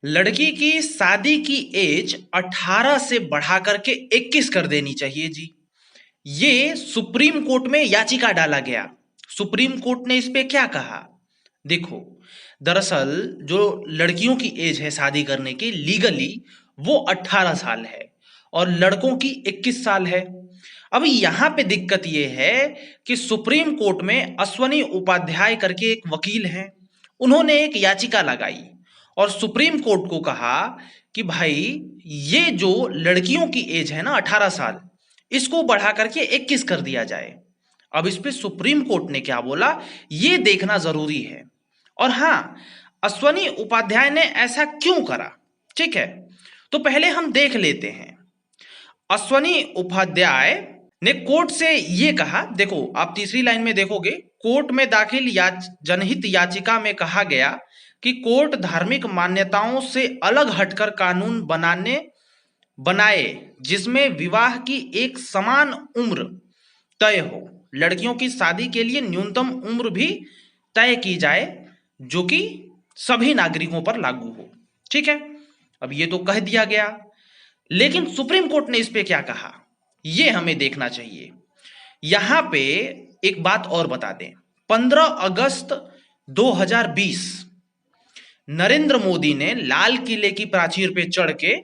लड़की की शादी की एज 18 से बढ़ा करके 21 कर देनी चाहिए जी। ये सुप्रीम कोर्ट में याचिका डाला गया। सुप्रीम कोर्ट ने इस पे क्या कहा? देखो, दरअसल जो लड़कियों की एज है शादी करने की लीगली, वो 18 साल है और लड़कों की 21 साल है। अब यहाँ पे दिक्कत ये है कि सुप्रीम कोर्ट में अश्वनी उपाध्याय करके एक वकील हैं, उन्होंने एक याचिका लगाई और सुप्रीम कोर्ट को कहा कि भाई, ये जो लड़कियों की एज है ना 18 साल, इसको बढ़ा करके 21 कर दिया जाए। अब इस पे सुप्रीम कोर्ट ने क्या बोला, ये देखना जरूरी है। और हाँ, अश्वनी उपाध्याय ने ऐसा क्यों करा, ठीक है, तो पहले हम देख लेते हैं। अश्वनी उपाध्याय ने कोर्ट से ये कहा, देखो आप तीसरी लाइन में देखोगे, कोर्ट में दाखिल जनहित याचिका में कहा गया कि कोर्ट धार्मिक मान्यताओं से अलग हटकर कानून बनाए जिसमें विवाह की एक समान उम्र तय हो। लड़कियों की शादी के लिए न्यूनतम उम्र भी तय की जाए जो कि सभी नागरिकों पर लागू हो। ठीक है, अब ये तो कह दिया गया, लेकिन सुप्रीम कोर्ट ने इस पे क्या कहा, ये हमें देखना चाहिए। यहां पे एक बात और बता दें, 15 अगस्त 2020 नरेंद्र मोदी ने लाल किले की प्राचीर पे चढ़ के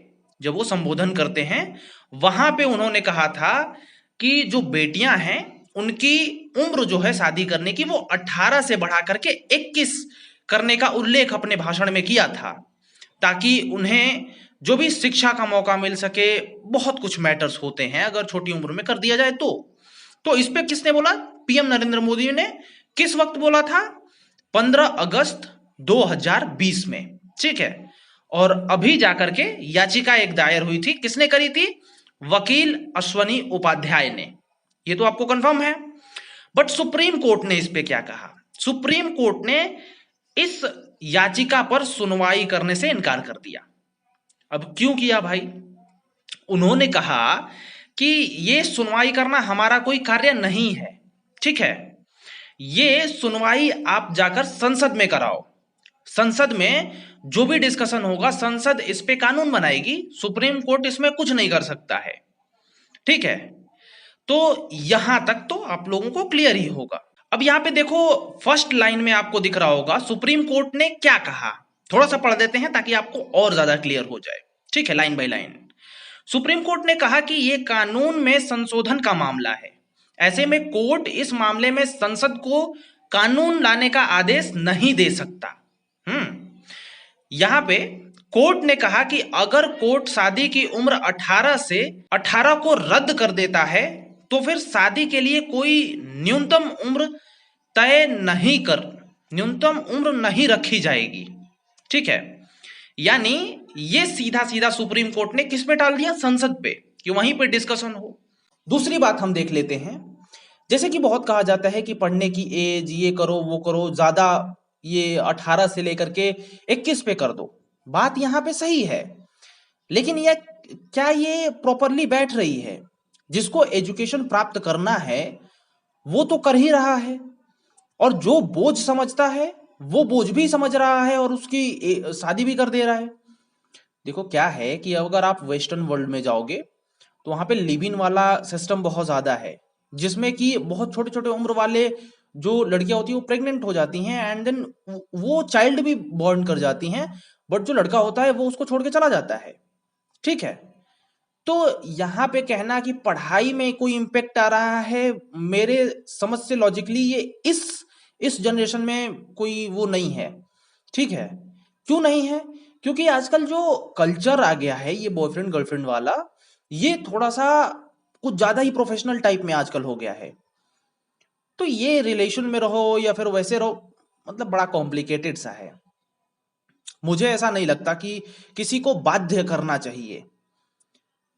जब वो संबोधन करते हैं, वहां पे उन्होंने कहा था कि जो बेटियां हैं उनकी उम्र जो है शादी करने की, वो 18 से बढ़ा करके 21 करने का उल्लेख अपने भाषण में किया था, ताकि उन्हें जो भी शिक्षा का मौका मिल सके। बहुत कुछ मैटर्स होते हैं अगर छोटी उम्र में कर दिया जाए तो इस पे किसने बोला? पीएम नरेंद्र मोदी ने। किस वक्त बोला था? 15 अगस्त 2020 में। ठीक है, और अभी जाकर के याचिका एक दायर हुई थी, किसने करी थी? वकील अश्वनी उपाध्याय ने। ये तो आपको कंफर्म है। बट सुप्रीम कोर्ट ने इस पे क्या कहा? सुप्रीम कोर्ट ने इस याचिका पर सुनवाई करने से इनकार कर दिया। अब क्यों किया भाई? उन्होंने कहा कि ये सुनवाई करना हमारा कोई कार्य नहीं है। ठीक है, ये सुनवाई आप जाकर संसद में कराओ। संसद में जो भी डिस्कशन होगा, संसद इस पे कानून बनाएगी, सुप्रीम कोर्ट इसमें कुछ नहीं कर सकता है। ठीक है, तो यहां तक तो आप लोगों को क्लियर ही होगा। अब यहां पे देखो, फर्स्ट लाइन में आपको दिख रहा होगा सुप्रीम कोर्ट ने क्या कहा। थोड़ा सा पढ़ देते हैं ताकि आपको और ज्यादा क्लियर हो जाए। ठीक है, line by line. Supreme court ने कहा कि यह कानून में संशोधन का मामला है, ऐसे में कोर्ट इस मामले में संसद को कानून लाने का आदेश नहीं दे सकता। यहां पे कोर्ट ने कहा कि अगर कोर्ट शादी की उम्र 18 को रद्द कर देता है तो फिर शादी के लिए कोई न्यूनतम उम्र न्यूनतम उम्र नहीं रखी जाएगी। ठीक है, यानी ये सीधा सीधा सुप्रीम कोर्ट ने किस पे टाल दिया? संसद पे, कि वहीं पे डिस्कशन हो। दूसरी बात हम देख लेते हैं, जैसे कि बहुत कहा जाता है कि पढ़ने की एज ये करो वो करो, ज्यादा ये 18 से लेकर के 21 पे कर दो। बात यहां पे सही है, लेकिन यह क्या ये प्रॉपरली बैठ रही है? जिसको एजुकेशन प्राप्त करना है वो तो कर ही रहा है, और जो बोझ समझता है वो बोझ भी समझ रहा है और उसकी शादी भी कर दे रहा है। देखो क्या है कि अगर आप वेस्टर्न वर्ल्ड में जाओगे तो वहां पे लिव इन वाला सिस्टम बहुत ज्यादा है, जिसमें कि बहुत छोटे छोटे उम्र वाले जो लड़कियां होती हैं वो प्रेग्नेंट हो जाती हैं एंड देन वो चाइल्ड भी बॉर्न कर जाती हैं, बट जो लड़का होता है वो उसको छोड़ के चला जाता है। ठीक है, तो यहाँ पे कहना कि पढ़ाई में कोई इम्पेक्ट आ रहा है, मेरे समझ से लॉजिकली ये इस जनरेशन में कोई वो नहीं है। ठीक है, क्यों नहीं है? क्योंकि आजकल जो कल्चर आ गया है ये बॉयफ्रेंड गर्लफ्रेंड वाला, ये थोड़ा सा कुछ ज्यादा ही प्रोफेशनल टाइप में आजकल हो गया है। तो ये रिलेशन में रहो या फिर वैसे रहो, मतलब बड़ा कॉम्प्लिकेटेड सा है। मुझे ऐसा नहीं लगता कि किसी को बाध्य करना चाहिए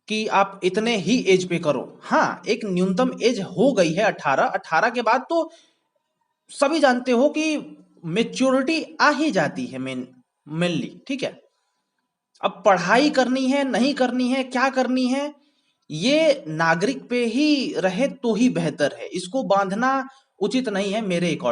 कि आप इतने ही एज पे करो। हाँ, एक न्यूनतम एज हो गई है 18 के बाद तो सभी जानते हो कि मेच्योरिटी आ ही जाती है मेनली। ठीक है, अब पढ़ाई करनी है नहीं करनी है, क्या करनी है, ये नागरिक पे ही रहे तो ही बेहतर है। इसको बांधना उचित नहीं है मेरे अकॉर्डिंग।